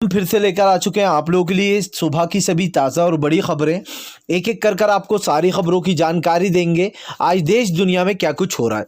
हम फिर से लेकर आ चुके हैं आप लोगों के लिए सुबह की सभी ताज़ा और बड़ी खबरें। एक एक कर आपको सारी खबरों की जानकारी देंगे आज देश दुनिया में क्या कुछ हो रहा है।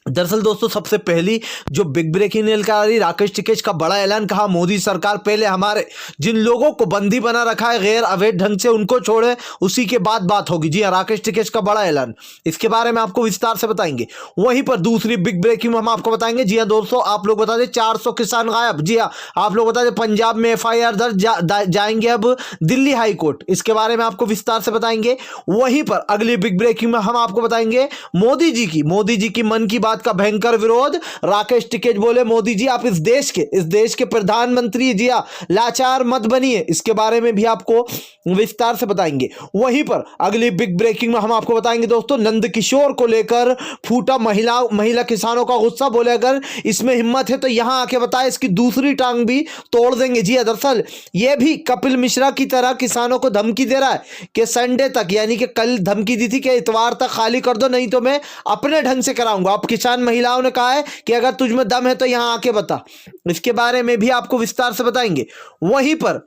दरअसल दोस्तों, सबसे पहली जो बिग ब्रेकिंग न्यूज़ आ रही, राकेश टिकैत का बड़ा ऐलान। कहा मोदी सरकार पहले हमारे जिन लोगों को बंदी बना रखा है गैर अवैध ढंग से, उनको छोड़े, उसी के बाद बात होगी। जी हाँ, राकेश टिकैत का बड़ा ऐलान, इसके बारे में आपको विस्तार से बताएंगे। वहीं पर दूसरी बिग ब्रेकिंग में हम आपको बताएंगे। जी हाँ दोस्तों, आप लोग बता दें 400 किसान गायब। जी हाँ, आप लोग बता दें पंजाब में FIR दर्ज जाएंगे अब दिल्ली हाई कोर्ट, इसके बारे में आपको विस्तार से बताएंगे। वहीं पर अगली बिग ब्रेकिंग में हम आपको बताएंगे मोदी जी की मन की बात का भयंकर विरोध। राकेश टिकैत बोले मोदी जी आप इस देश के प्रधानमंत्री, जी हां, लाचार मत बनिए, इसके बारे में भी आपको विस्तार से बताएंगे। वहीं पर अगली बिग ब्रेकिंग में हम आपको बताएंगे दोस्तों, नंदकिशोर को लेकर फूटा महिला किसानों का गुस्सा। बोले अगर इसमें हिम्मत है तो यहां आके बताए, इसकी दूसरी टांग भी तोड़ देंगे। जी दरअसल यह भी कपिल मिश्रा की तरह किसानों को धमकी दे रहा है कि संडे तक, यानी कि कल धमकी दी थी कि इतवार तक खाली कर दो, नहीं तो मैं अपने ढंग से कराऊंगा। अब किसान महिलाओं ने कहा है कि अगर तुझ में दम है तो यहां आके बता, इसके बारे में भी आपको विस्तार से बताएंगे। वहीं पर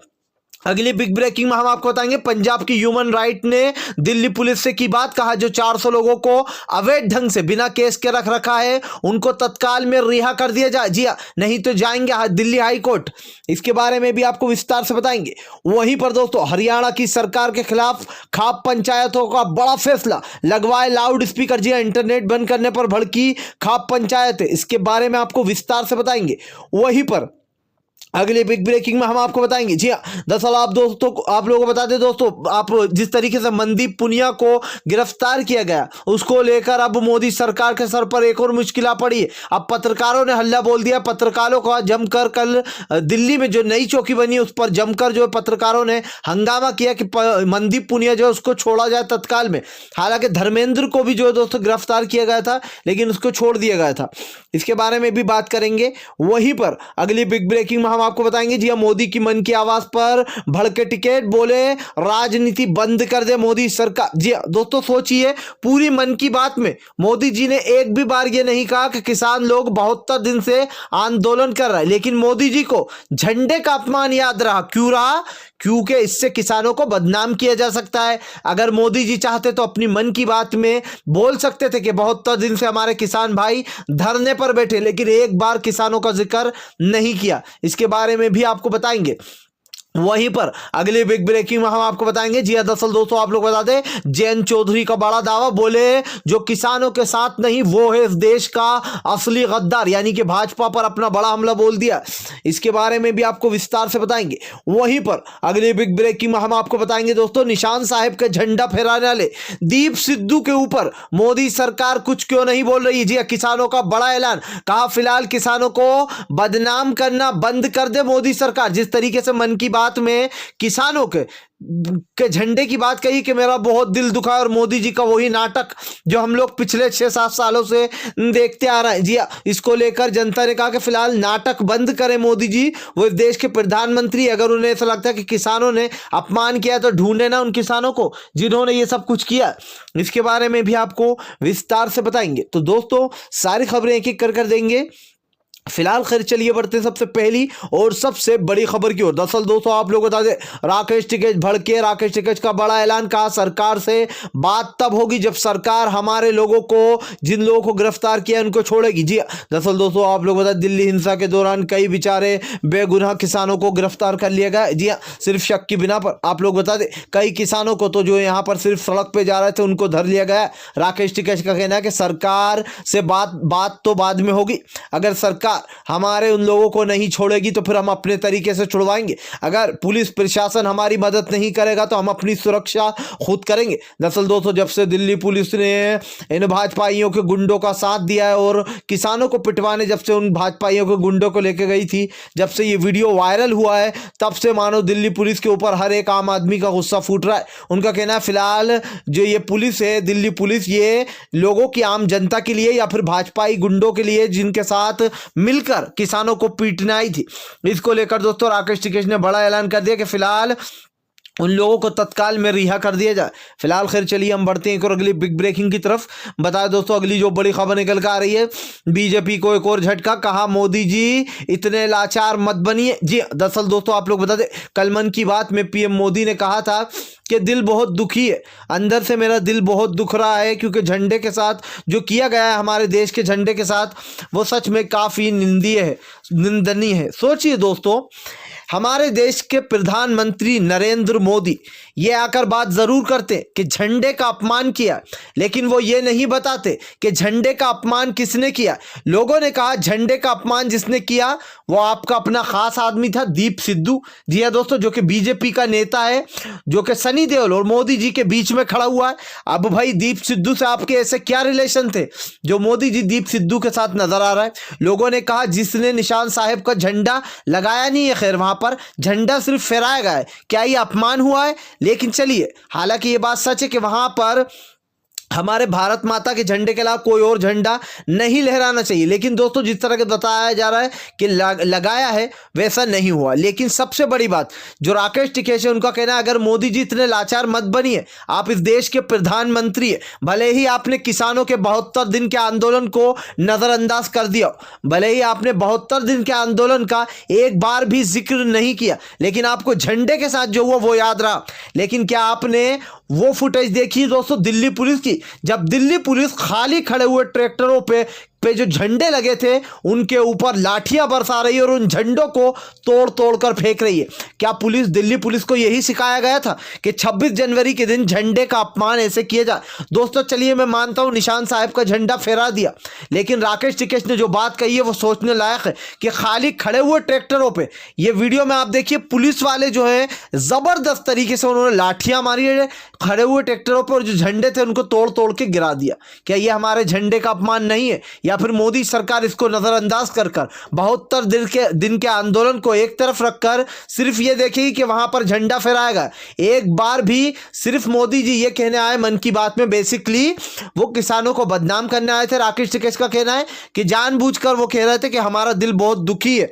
अगली बिग ब्रेकिंग में हम आपको बताएंगे, पंजाब की ह्यूमन राइट ने दिल्ली पुलिस से की बात। कहा जो 400 लोगों को अवैध ढंग से बिना केस के रख रखा है उनको तत्काल में रिहा कर दिया जाए। जी हाँ, नहीं तो जाएंगे दिल्ली हाई कोर्ट, इसके बारे में भी आपको विस्तार से बताएंगे। वहीं पर दोस्तों, हरियाणा की सरकार के खिलाफ खाप पंचायतों का बड़ा फैसला, लगवाए लाउड स्पीकर। जी हाँ, इंटरनेट बंद करने पर भड़की खाप पंचायत, इसके बारे में आपको विस्तार से बताएंगे। वहीं पर अगले बिग ब्रेकिंग में हम आपको बताएंगे। जी हाँ, दरअसल आप लोगों को बता दें दोस्तों, आप जिस तरीके से मनदीप पुनिया को गिरफ्तार किया गया, उसको लेकर अब मोदी सरकार के सर पर एक और मुश्किल आ पड़ी है। अब पत्रकारों ने हल्ला बोल दिया। पत्रकारों का जमकर कल दिल्ली में जो नई चौकी बनी उस पर जमकर जो पत्रकारों ने हंगामा किया कि मनदीप पुनिया जो उसको छोड़ा जाए तत्काल में। हालांकि धर्मेंद्र को भी जो दोस्तों गिरफ्तार किया गया था, लेकिन उसको छोड़ दिया गया था, इसके बारे में भी बात करेंगे। वहीं पर अगली बिग ब्रेकिंग में हम आपको बताएंगे। जी हां, मोदी की मन की आवाज पर भड़के टिकैत, बोले राजनीति बंद कर दे मोदी सरकार। जी हां दोस्तों, सोचिए, पूरी मन की बात में मोदी जी ने एक भी बार यह नहीं कहा कि किसान लोग 72 दिन से आंदोलन कर रहे हैं, लेकिन मोदी जी को झंडे का अपमान याद रहा। क्यों रहा? क्योंकि इससे किसानों को बदनाम किया जा सकता है। अगर मोदी जी चाहते तो अपनी मन की बात में बोल सकते थे कि 72 दिन से हमारे किसान भाई धरने पर बैठे, लेकिन एक बार किसानों का जिक्र नहीं किया, इसके बारे में भी आपको बताएंगे। वहीं पर अगले बिग ब्रेकिंग में हम आपको बताएंगे। जी दरअसल दोस्तों, आप लोग बता दें, जयंत चौधरी का बड़ा दावा। बोले जो किसानों के साथ नहीं वो है इस देश का असली गद्दार, यानी कि भाजपा पर अपना बड़ा हमला बोल दिया, इसके बारे में भी आपको विस्तार से बताएंगे। वहीं पर अगले बिग ब्रेकिंग में हम आपको बताएंगे दोस्तों, निशान साहब के झंडा फहराने वाले दीप सिद्धू के ऊपर मोदी सरकार कुछ क्यों नहीं बोल रही। जी किसानों का बड़ा ऐलान। कहा फिलहाल किसानों को बदनाम करना बंद कर दे मोदी सरकार। जिस तरीके से मन की बात में किसानों के झंडे की बात कही कि मेरा बहुत दिल दुखा, और मोदी जी का वही नाटक जो हम लोग पिछले 6-7 सालों से देखते आ रहे हैं। जी इसको लेकर जनता ने कहा कि फिलहाल नाटक बंद करें मोदी जी, वो इस देश के प्रधानमंत्री। अगर उन्हें ऐसा लगता है कि किसानों ने अपमान किया तो ढूंढे ना उन किसानों को जिन्होंने ये सब कुछ किया, इसके बारे में भी आपको विस्तार से बताएंगे। तो दोस्तों, सारी खबरें एक एक कर देंगे। फिलहाल खैर चलिए बढ़ते सबसे पहली और सबसे बड़ी खबर की ओर। दरअसल दोस्तों, आप लोग बता दें, राकेश टिकैत भड़के। राकेश टिकैत का बड़ा ऐलान। कहा सरकार से बात तब होगी जब सरकार हमारे लोगों को, जिन लोगों को गिरफ्तार किया उनको छोड़ेगी। जी दरअसल दोस्तों, आप लोग बता दें, दिल्ली हिंसा के दौरान कई बेचारे बेगुनाह किसानों को गिरफ्तार कर लिया गया। जी हाँ, सिर्फ शक की बिना पर। आप लोग बता दें, कई किसानों को तो जो यहाँ पर सिर्फ सड़क पे जा रहे थे उनको धर लिया गया। राकेश टिकैत का कहना है कि सरकार से बात तो बाद में होगी। अगर सरकार हमारे उन लोगों को नहीं छोड़ेगी तो फिर हम अपने तरीके से छुड़वाएंगे। अगर पुलिस प्रशासन हमारी मदद नहीं करेगा तो हम अपनी सुरक्षा खुद करेंगे। दरअसल दोस्तों, जब से दिल्ली पुलिस ने इन भाजपाइयों के गुंडों का साथ दिया है और किसानों को पिटवाने जब से उन भाजपाइयों के गुंडों को लेकर गई थी, जब से ये वीडियो वायरल हुआ है, तब से मानो दिल्ली पुलिस के ऊपर हर एक आम आदमी का गुस्सा फूट रहा है। उनका कहना है फिलहाल जो ये पुलिस है, दिल्ली पुलिस, ये लोगों की, आम जनता के लिए या फिर भाजपाई गुंडों के लिए जिनके साथ मिलकर किसानों को पीटना आई थी। इसको लेकर दोस्तों राकेश टिकैत ने बड़ा ऐलान कर दिया कि फिलहाल उन लोगों को तत्काल में रिहा कर दिया जाए। फिलहाल खैर चलिए हम बढ़ते हैं एक और अगली बिग ब्रेकिंग की तरफ। बताया दोस्तों अगली जो बड़ी खबर निकल कर आ रही है, बीजेपी को एक और झटका, कहा मोदी जी इतने लाचार मत बनिए। जी दरअसल दोस्तों आप लोग बता दें, कल मन की बात में पीएम मोदी ने कहा था कि दिल बहुत दुखी है, अंदर से मेरा दिल बहुत दुख रहा है, क्योंकि झंडे के साथ जो किया गया है हमारे देश के झंडे के साथ, वो सच में काफ़ी निंदनीय है। सोचिए दोस्तों, हमारे देश के प्रधानमंत्री नरेंद्र मोदी ये आकर बात जरूर करते कि झंडे का अपमान किया, लेकिन वो ये नहीं बताते कि झंडे का अपमान किसने किया। लोगों ने कहा झंडे का अपमान जिसने किया वो आपका अपना खास आदमी था, दीप सिद्धू। जी हाँ दोस्तों, जो कि बीजेपी का नेता है, जो कि सनी देओल और मोदी जी के बीच में खड़ा हुआ है। अब भाई दीप सिद्धू से आपके ऐसे क्या रिलेशन थे जो मोदी जी दीप सिद्धू के साथ नजर आ रहा है। लोगों ने कहा जिसने निशान साहब का झंडा लगाया नहीं है, खैर वहां पर झंडा सिर्फ फहराया गया है, क्या ये अपमान हुआ है? लेकिन चलिए, हालांकि ये बात सच है कि वहां पर हमारे भारत माता के झंडे के अलावा कोई और झंडा नहीं लहराना चाहिए, लेकिन दोस्तों जिस तरह के बताया जा रहा है कि लगाया है वैसा नहीं हुआ। लेकिन सबसे बड़ी बात जो राकेश टिकैत है उनका कहना है, अगर मोदी जी इतने लाचार मत बनिए, आप इस देश के प्रधानमंत्री है, भले ही आपने किसानों के 72 दिन के आंदोलन को नजरअंदाज कर दिया, भले ही आपने 72 दिन के आंदोलन का एक बार भी जिक्र नहीं किया, लेकिन आपको झंडे के साथ जो हुआ वो याद रहा। लेकिन क्या आपने वो फुटेज देखी दोस्तों दिल्ली पुलिस की, जब दिल्ली पुलिस खाली खड़े हुए ट्रैक्टरों पे जो झंडे लगे थे उनके ऊपर लाठियां बरसा रही है और उन झंडों को तोड़ तोड़ कर फेंक रही है? क्या दिल्ली पुलिस को यही सिखाया गया था कि 26 जनवरी के दिन झंडे का अपमान ऐसे किया जाए? दोस्तों चलिए, मैं मानता हूं निशान साहब का झंडा फहरा दिया, लेकिन राकेश टिकैत ने जो बात कही है वो सोचने लायक है कि खाली खड़े हुए ट्रैक्टरों पर, ये वीडियो में आप देखिए, पुलिस वाले जो है जबरदस्त तरीके से उन्होंने लाठियां मारी है खड़े हुए ट्रैक्टरों पर, जो झंडे थे उनको तोड़ तोड़ के गिरा दिया। क्या ये हमारे झंडे का अपमान नहीं है? या फिर मोदी सरकार इसको नजरअंदाज कर 72 दिन के आंदोलन को एक तरफ रखकर सिर्फ ये देखेगी कि वहां पर झंडा फहराएगा? एक बार भी सिर्फ मोदी जी ये कहने आए मन की बात में, बेसिकली वो किसानों को बदनाम करने आए थे। राकेश टिकैत का कहना है कि जानबूझकर वो कह रहे थे कि हमारा दिल बहुत दुखी है।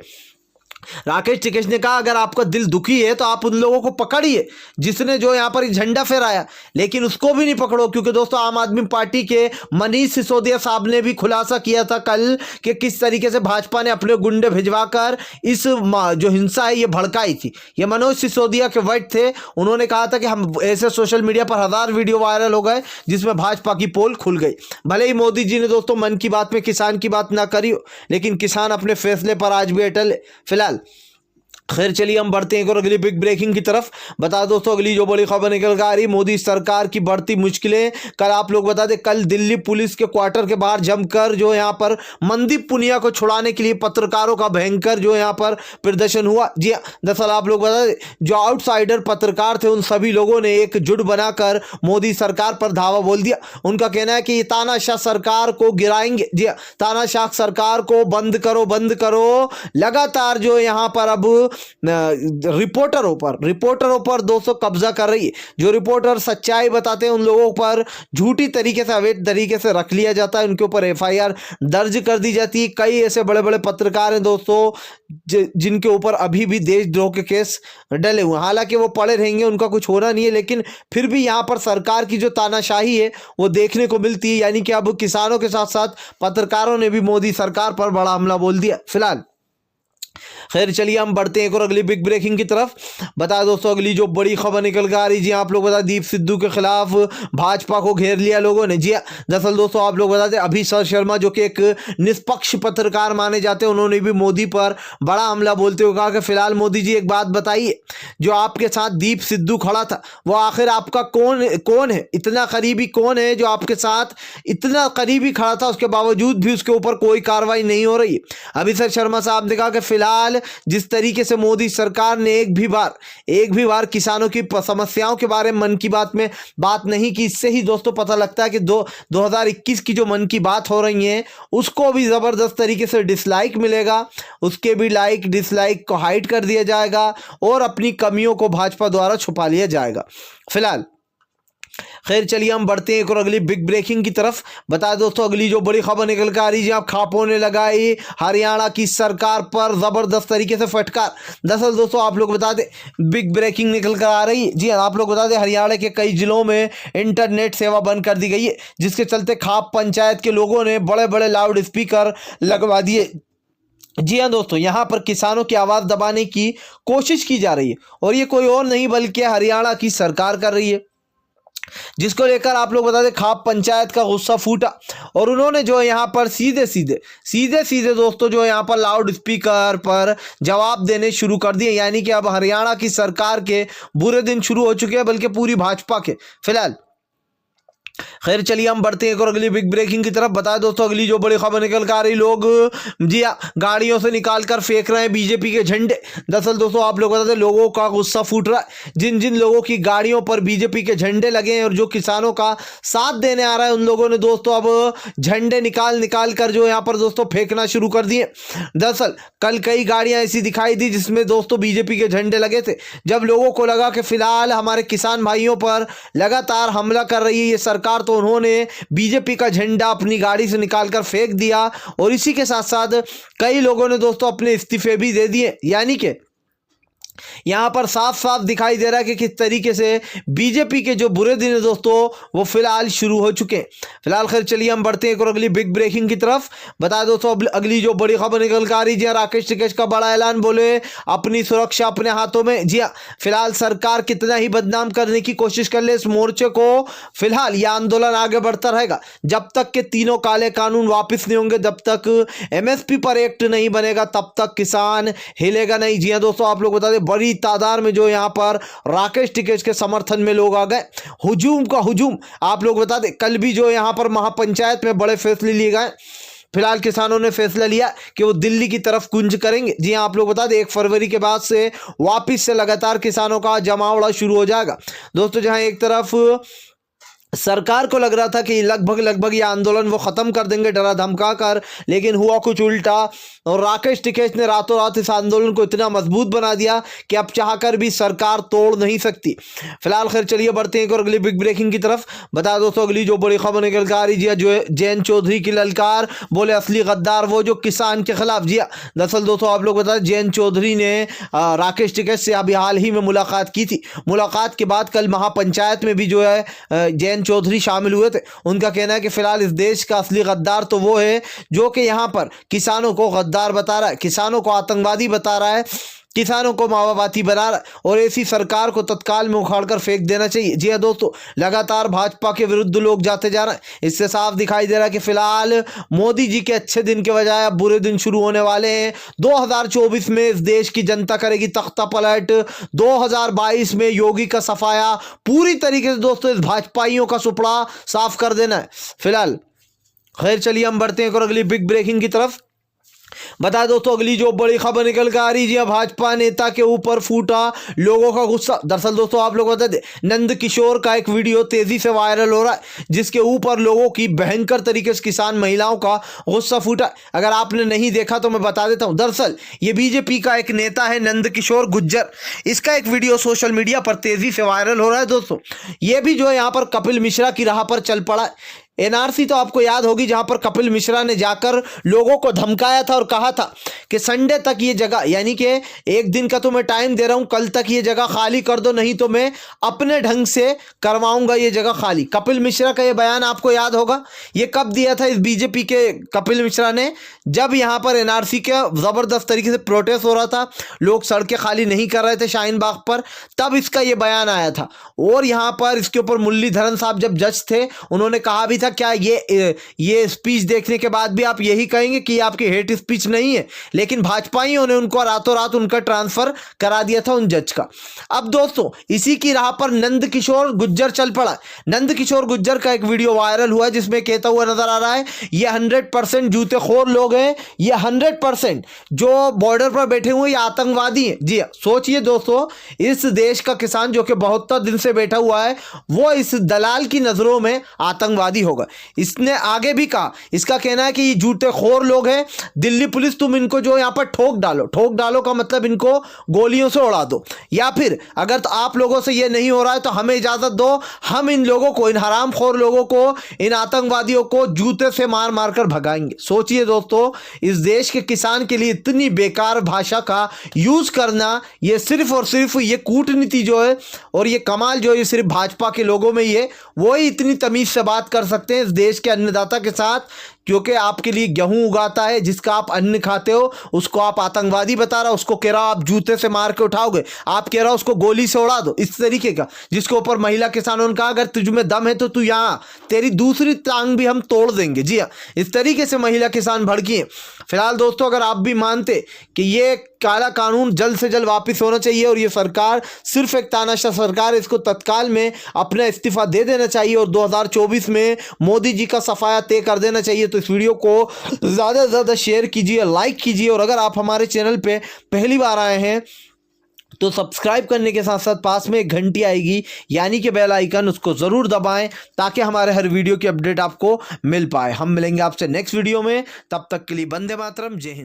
राकेश टिकैत ने कहा अगर आपका दिल दुखी है तो आप उन लोगों को पकड़िए जिसने जो यहां पर झंडा फहराया, लेकिन उसको भी नहीं पकड़ो, क्योंकि दोस्तों आम आदमी पार्टी के मनीष सिसोदिया साहब ने भी खुलासा किया था कल कि किस तरीके से भाजपा ने अपने गुंडे भिजवाकर इस जो हिंसा है ये भड़काई थी। ये मनोज सिसोदिया के वर्ड थे, उन्होंने कहा था कि हम ऐसे सोशल मीडिया पर 1000 वीडियो वायरल हो गए जिसमें भाजपा की पोल खुल गई। भले ही मोदी जी ने दोस्तों मन की बात में किसान की बात ना करी हो, लेकिन किसान अपने फैसले पर आज भी अटल है। फिलहाल खैर चलिए हम बढ़ते हैं और अगली बिग ब्रेकिंग की तरफ। बता दोस्तों अगली जो बड़ी खबर निकल कर आ रही, मोदी सरकार की बढ़ती मुश्किलें। कल आप लोग बता दें, कल दिल्ली पुलिस के क्वार्टर के बाहर जमकर जो यहाँ पर मनदीप पुनिया को छुड़ाने के लिए पत्रकारों का भयंकर जो यहाँ पर प्रदर्शन हुआ। जी दरअसल आप लोग बता दें, जो आउटसाइडर पत्रकार थे उन सभी लोगों ने एक जुट बनाकर मोदी सरकार पर धावा बोल दिया। उनका कहना है कि ये तानाशाह सरकार को गिराएंगे। जी तानाशाह सरकार को बंद करो, बंद करो। लगातार जो यहाँ पर अब रिपोर्टरों पर दोस्तों कब्जा कर रही है। जो रिपोर्टर सच्चाई बताते हैं उन लोगों पर झूठी तरीके से, अवैध तरीके से रख लिया जाता है, उनके ऊपर एफआईआर दर्ज कर दी जाती है। कई ऐसे बड़े बड़े पत्रकार हैं दोस्तों जिनके ऊपर अभी भी देशद्रोह के केस डले हुए। हालांकि वो पड़े रहेंगे, उनका कुछ होना नहीं है, लेकिन फिर भी यहाँ पर सरकार की जो तानाशाही है वो देखने को मिलती है। यानी कि अब किसानों के साथ साथ पत्रकारों ने भी मोदी सरकार पर बड़ा हमला बोल दिया। फिलहाल खैर चलिए हम बढ़ते हैं और अगली बिग ब्रेकिंग की तरफ। बता दोस्तों अगली जो बड़ी खबर निकल कर आ रही, जी आप लोग बता दीप सिद्धू के खिलाफ भाजपा को घेर लिया लोगों ने। जी दरअसल दोस्तों आप लोग बता दें, अभिषेक शर्मा जो कि एक निष्पक्ष पत्रकार माने जाते हैं, उन्होंने भी मोदी पर बड़ा हमला बोलते हुए कहा कि फिलहाल मोदी जी एक बात बताइए, जो आपके साथ दीप सिद्धू खड़ा था वो आखिर आपका कौन है? इतना करीबी कौन है जो आपके साथ इतना करीबी खड़ा था, उसके बावजूद भी उसके ऊपर कोई कार्रवाई नहीं हो रही? अभिषेक शर्मा साहब ने कहा कि फिलहाल जिस तरीके से मोदी सरकार ने एक भी बार किसानों की समस्याओं के बारे में मन की बात में बात नहीं की, इससे ही दोस्तों पता लगता है कि 2021 की जो मन की बात हो रही है उसको भी जबरदस्त तरीके से डिसलाइक मिलेगा, उसके भी लाइक डिसलाइक को हाइड कर दिया जाएगा और अपनी कमियों को भाजपा द्वारा छुपा लिया जाएगा। फिलहाल खैर चलिए हम बढ़ते हैं एक और अगली बिग ब्रेकिंग की तरफ। बता दोस्तों अगली जो बड़ी खबर निकल कर आ रही है, आप खापों ने लगाई हरियाणा की सरकार पर जबरदस्त तरीके से फटकार। दरअसल दोस्तों आप लोग बता दें बिग ब्रेकिंग निकल कर आ रही है। जी हाँ, आप लोग बता दें हरियाणा के कई जिलों में इंटरनेट सेवा बंद कर दी गई है, जिसके चलते खाप पंचायत के लोगों ने बड़े बड़े लाउड स्पीकर लगवा दिए। जी हाँ दोस्तों, यहाँ पर किसानों की आवाज़ दबाने की कोशिश की जा रही है और ये कोई और नहीं बल्कि हरियाणा की सरकार कर रही है, जिसको लेकर आप लोग बता दें खाप पंचायत का गुस्सा फूटा और उन्होंने जो यहाँ पर सीधे सीधे दोस्तों जो यहाँ पर लाउड स्पीकर पर जवाब देने शुरू कर दिए। यानी कि अब हरियाणा की सरकार के बुरे दिन शुरू हो चुके हैं, बल्कि पूरी भाजपा के फिलहाल। खैर चलिए हम बढ़ते हैं और अगली बिग ब्रेकिंग की तरफ। बताएं दोस्तों अगली जो बड़ी खबर निकल कर आ रही, लोग जी हाँ गाड़ियों से निकाल कर फेंक रहे हैं बीजेपी के झंडे। दरअसल दोस्तों आप लोग बताते लोगों का गुस्सा फूट रहा है। जिन जिन लोगों की गाड़ियों पर बीजेपी के झंडे लगे हैं और जो किसानों का साथ देने आ रहा है, उन लोगों ने दोस्तों अब झंडे निकाल कर जो यहाँ पर दोस्तों फेंकना शुरू कर दिए। दरअसल कल कई गाड़ियां ऐसी दिखाई दी जिसमें दोस्तों बीजेपी के झंडे लगे थे। जब लोगों को लगा कि फिलहाल हमारे किसान भाइयों पर लगातार हमला कर रही है ये सरकार, तो उन्होंने बीजेपी का झंडा अपनी गाड़ी से निकालकर फेंक दिया और इसी के साथ साथ कई लोगों ने दोस्तों अपने इस्तीफे भी दे दिए। यानी कि यहां पर साफ साफ दिखाई दे रहा है कि किस तरीके से बीजेपी के जो बुरे दिन है दोस्तों वो फिलहाल शुरू हो चुके हैं। फिलहाल खैर चलिए हम बढ़ते हैं और अगली बिग ब्रेकिंग की तरफ। बता दोस्तों अगली जो बड़ी खबर निकल कर आ रही है, राकेश टिकैत का बड़ा ऐलान, बोले अपनी सुरक्षा अपने हाथों में। जी हाँ, फिलहाल सरकार कितना ही बदनाम करने की कोशिश कर ले इस मोर्चे को, फिलहाल यह आंदोलन आगे बढ़ता रहेगा जब तक के तीनों काले कानून वापस नहीं होंगे, जब तक एमएसपी पर एक्ट नहीं बनेगा तब तक किसान हिलेगा नहीं। जी हाँ दोस्तों आप लोग बता दें बड़ी तादाद में जो यहां पर राकेश टिकैत के समर्थन में लोग आ गए। हुजूम का हुजूम आप लोग बता दें कल भी जो यहां पर महापंचायत में बड़े फैसले लिए गए। फिलहाल किसानों ने फैसला लिया कि वो दिल्ली की तरफ कूच करेंगे। जी हाँ आप लोग बता दें 1 फरवरी के बाद से वापिस से लगातार किसानों का जमावड़ा शुरू हो जाएगा। दोस्तों जहां एक तरफ सरकार को लग रहा था कि लगभग यह आंदोलन वो खत्म कर देंगे डरा धमका कर, लेकिन हुआ कुछ उल्टा और राकेश टिकैत ने रातों रात इस आंदोलन को इतना मजबूत बना दिया कि अब चाहकर भी सरकार तोड़ नहीं सकती। फिलहाल खैर चलिए बढ़ते हैं और अगली बिग ब्रेकिंग की तरफ। बता दोस्तों अगली जो बड़ी खबर निकल कर आ रही है, जो जयंत चौधरी की ललकार, बोले असली गद्दार वो जो किसान के खिलाफ। जी दरअसल दोस्तों आप लोग बता जयंत चौधरी ने राकेश टिकैत से अभी हाल ही में मुलाकात की थी। मुलाकात के बाद कल महापंचायत में भी जो है जयंत चौधरी शामिल हुए थे। उनका कहना है कि फिलहाल इस देश का असली गद्दार तो वो है जो कि यहां पर किसानों को गद्दार बता रहा है, किसानों को आतंकवादी बता रहा है, किसानों को माओवादी बना रहा है और ऐसी सरकार को तत्काल में उखाड़कर फेंक देना चाहिए। जी हाँ दोस्तों लगातार भाजपा के विरुद्ध लोग जाते जा रहे हैं। इससे साफ दिखाई दे रहा है कि फिलहाल मोदी जी के अच्छे दिन के बजाय अब बुरे दिन शुरू होने वाले हैं। 2024 में इस देश की जनता करेगी तख्ता पलट। 2022 में योगी का सफाया पूरी तरीके से दोस्तों इस भाजपाइयों का सुपड़ा साफ कर देना है। फिलहाल खैर चलिए हम बढ़ते हैं और अगली बिग ब्रेकिंग की तरफ। बता दोस्तों अगली जो बड़ी खबर निकल कर आ रही है, भाजपा नेता के ऊपर फूटा लोगों का गुस्सा। दरअसल दोस्तों आप लोग बता दें नंद किशोर का एक वीडियो तेजी से वायरल हो रहा है जिसके ऊपर लोगों की भयंकर तरीके से किसान महिलाओं का गुस्सा फूटा। अगर आपने नहीं देखा तो मैं बता देता हूं। दरअसल ये बीजेपी का एक नेता है नंद किशोर गुज्जर, इसका एक वीडियो सोशल मीडिया पर तेजी से वायरल हो रहा है। दोस्तों ये भी जो है यहाँ पर कपिल मिश्रा की राह पर चल पड़ा है। एनआरसी तो आपको याद होगी जहां पर कपिल मिश्रा ने जाकर लोगों को धमकाया था और कहा था कि संडे तक ये जगह, यानी कि एक दिन का तो मैं टाइम दे रहा हूं, कल तक ये जगह खाली कर दो नहीं तो मैं अपने ढंग से करवाऊंगा ये जगह खाली। कपिल मिश्रा का ये बयान आपको याद होगा। ये कब दिया था इस बीजेपी के कपिल मिश्रा ने? जब यहां पर एनआरसी के जबरदस्त तरीके से प्रोटेस्ट हो रहा था, लोग सड़कें खाली नहीं कर रहे थे शाहीन बाग पर, तब इसका ये बयान आया था। और यहां पर इसके ऊपर मुरलीधरन साहब जब जज थे उन्होंने कहा भी था क्या ये स्पीच देखने के बाद भी आप यही कहेंगे कि आपकी हेट स्पीच नहीं है? लेकिन भाजपाइयों ने उनको रातों रात उनका ट्रांसफर करा दिया था उन जज का। अब दोस्तों इसी की राह पर नंद किशोर गुज्जर चल पड़ा। नंद किशोर गुज्जर का एक वीडियो वायरल हुआ जिसमें कहता हुआ नजर आ रहा है ये 100% जूतेखोर लोग हैं, ये 100% जो बॉर्डर पर बैठे हुए ये आतंकवादी हैं। जी सोचिए दोस्तों, इस देश का किसान जो कि 72 दिन से बैठा हुआ है वो इस दलाल की नजरों में आतंकवादी हो। होगा। इसने आगे भी कहा, इसका कहना है कि ये झूठेखोर लोग हैं, दिल्ली पुलिस तुम इनको जो यहाँ पर ठोक डालो का मतलब इनको गोलियों से उड़ा दो, या फिर अगर तो आप लोगों से ये नहीं हो रहा है तो हमें इजाजत दो, हम इन लोगों को, इन हरामखोर लोगों को, इन आतंकवादियों को जूते से मार मार कर भगाएंगे। सोचिए दोस्तों, इस देश के किसान के लिए इतनी बेकार भाषा का यूज करना, ये सिर्फ और सिर्फ ये कूटनीति जो है और ये कमाल जो है सिर्फ भाजपा के लोगों में ही है। वो ही इतनी तमीज से बात कर सकते हैं इस देश के अन्नदाता के साथ, क्योंकि आपके लिए गेहूं उगाता है, जिसका आप अन्न खाते हो, उसको आप आतंकवादी बता रहा, उसको कह रहा आप जूते से मार के उठाओगे, आप कह रहा उसको गोली से उड़ा दो, इस तरीके का। जिसके ऊपर महिला किसानों ने कहा अगर तुझ में दम है तो तू यहाँ, तेरी दूसरी टांग भी हम तोड़ देंगे। जी हाँ, इस तरीके से महिला किसान भड़की हैं। फिलहाल दोस्तों, अगर आप भी मानते कि ये काला कानून जल्द से जल्द वापस होना चाहिए और ये सरकार सिर्फ एक तानाशाह सरकार, इसको तत्काल में अपना इस्तीफा दे देना चाहिए और 2024 में मोदी जी का सफाया तय कर देना चाहिए, तो इस वीडियो को ज़्यादा से ज़्यादा शेयर कीजिए, लाइक कीजिए, और अगर आप हमारे चैनल पे पहली बार आए हैं तो सब्सक्राइब करने के साथ साथ पास में एक घंटी आएगी यानी कि बेल आइकन, उसको ज़रूर दबाएं ताकि हमारे हर वीडियो की अपडेट आपको मिल पाए। हम मिलेंगे आपसे नेक्स्ट वीडियो में, तब तक के लिए वंदे मातरम, जय हिंद।